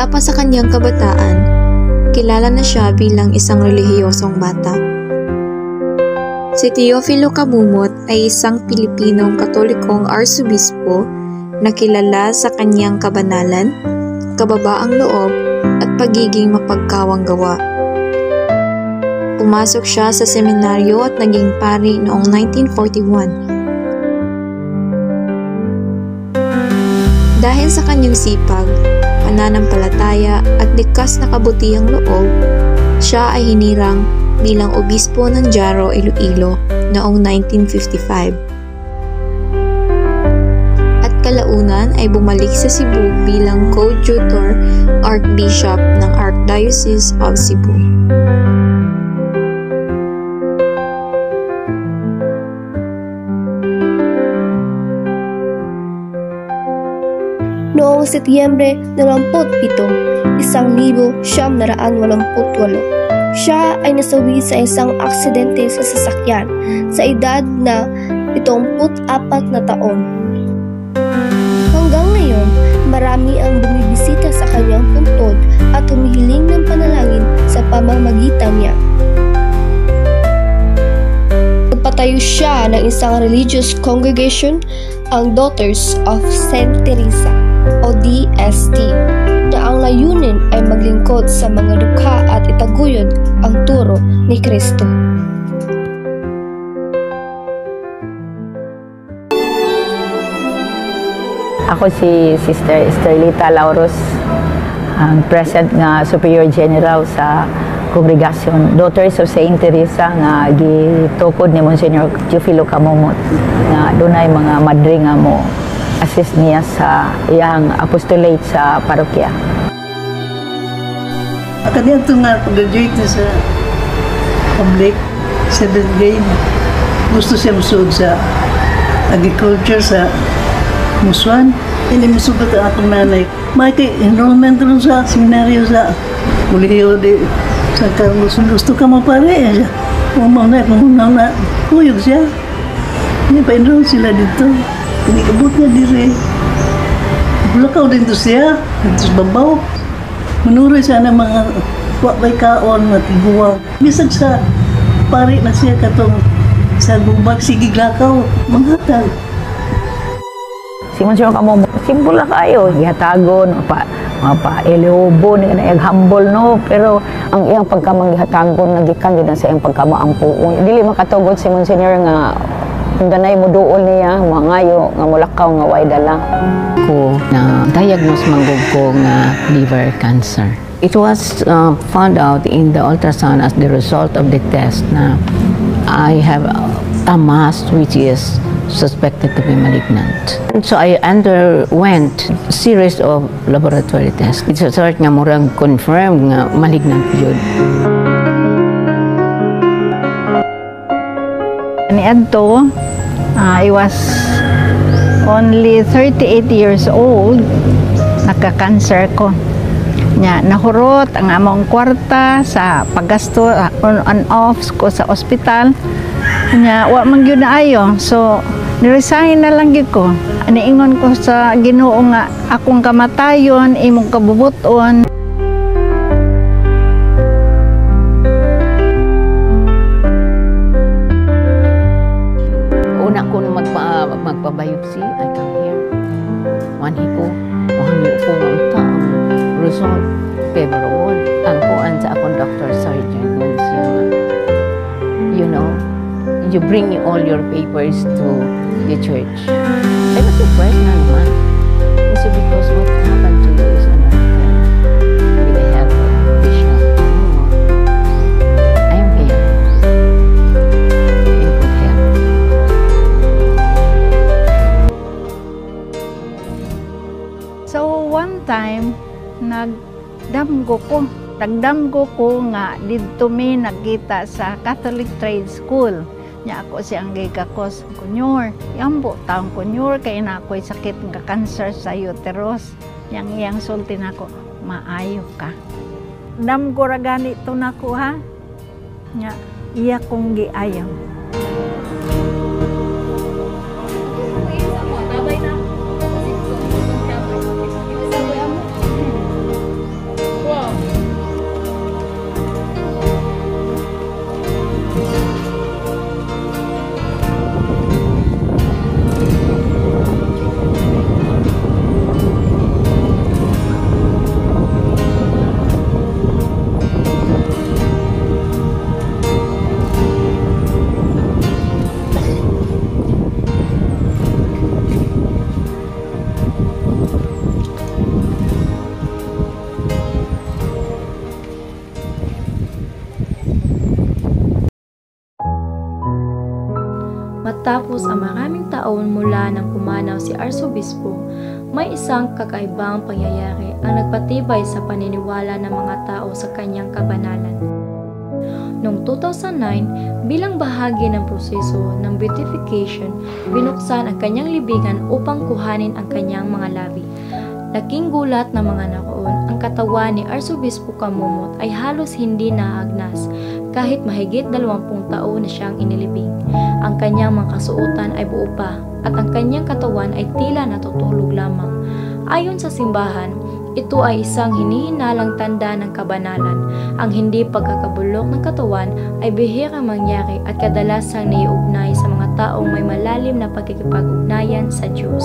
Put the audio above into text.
Mula pa sa kanyang kabataan, kilala na siya bilang isang relihiyosong bata. Si Teofilo Camumot ay isang Pilipinong Katolikong Arsobispo na kilala sa kanyang kabanalan, kababaang loob at pagiging mapagkawang gawa. Pumasok siya sa seminaryo at naging pari noong 1941. Dahil sa kanyang sipag, pananampalataya at likas na kabutihang loob, siya ay hinirang bilang obispo ng Jaro, Iloilo noong 1955. At kalaunan ay bumalik sa Cebu bilang co-tutor Archbishop ng Archdiocese of Cebu. Noong Setyembre 27, 1988, siya ay nasawi sa isang aksidente sa sasakyan sa edad na 74 na taon. Hanggang ngayon, marami ang bumibisita sa kanyang puntod at humihiling ng panalangin sa pamamagitan niya. Nagpatayo siya ng isang religious congregation, ang Daughters of Saint Teresa o DST, na ang layunin ay maglingkod sa mga dukha at itaguyod ang turo ni Kristo. Ako si Sister Esterlita Lauros, ang President nga Superior General sa Kongregasyon Daughters of Saint Teresa nga gitukod ni Monsignor Teofilo Camumot, nga dunay mga madre nga mo assist niya sa iyang apostolate sa parokya. Kanya ito nga pag-graduate sa public, 7th grade. Gusto siya musod sa agriculture sa Musuan. Hindi musugat ang akong nanay. May enrollment rin sa seminaryo sa Colegio de San Carlos. Gusto ka mapare siya. Umaw na, kuyog siya. Hindi pa enroll sila dito. Pinikabot niya dire. Bulakaw din to siya. Dito sa babaw. Manuroy siya ng mga wakway kaon, matiguwang. Bisag sa pari na siya katong sa gumbag, sige glakaw, manghatag. Si Monsignor Camumot, simple lang kayo. Ihatagon, mapa-elihobo, humble, no? Pero ang iyang pagkamangihatagon, nagikan din sa iyang pagkamaampuon. Dili makatugod si Monsignor nga ganay mo dool niya, mangayo, nga mulakaw, nga way dala. Ko na diagnose manggod ko nga liver cancer. It was found out in the ultrasound as the result of the test na I have a mass which is suspected to be malignant. And so I underwent series of laboratory tests. It's a sort nga murang confirmed nga malignant yun. Niadto, I was only 38 years old, nagka-cancer ko. Nahurot ang among kwarta sa paggasto on and off ko sa ospital. Wa man gyud na ayo. So niresign na lang gyud ko. Aniingon ko sa Ginoo nga akong kamatayon, imong kabubuton. Magpa-biopsy, I come here. Wanhi ko, mahangyo ko ang taong result favorable. Ang kuan sa akong doctor surgeon you know, you bring all your papers to the church. I was surprised na naman. Kasi because what happened to you is another with the help of Bishop. I am here. In good health. So one time, nagdamgo ko nga dito mi nagkita sa Catholic Trade School. Nya ako siyang gikakos kunyor. Yambo taong kunyor kay na ako'y sakit nga cancer sa uterus. Yang iyang sulti nako, maayo ka. Damgo ra ganito nako ha. Nya iya kong giayaw. Matapos ang maraming taon mula nang pumanaw si Arsobispo, may isang kakaibang pangyayari ang nagpatibay sa paniniwala ng mga tao sa kanyang kabanalan. Noong 2009, bilang bahagi ng proseso ng beatification, binuksan ang kanyang libingan upang kuhanin ang kanyang mga labi. Laking gulat ng mga naroon, ang katawan ni Arsobispo Kamumot ay halos hindi naagnas kahit mahigit 20 taon na siyang inilibing. Ang kanyang mga kasuotan ay buo pa at ang kanyang katawan ay tila natutulog lamang. Ayon sa simbahan, ito ay isang hinihinalang tanda ng kabanalan. Ang hindi pagkakabulok ng katawan ay bihirang mangyari at kadalasang naiugnay sa mga taong may malalim na pagkikipag-ugnayan sa Diyos.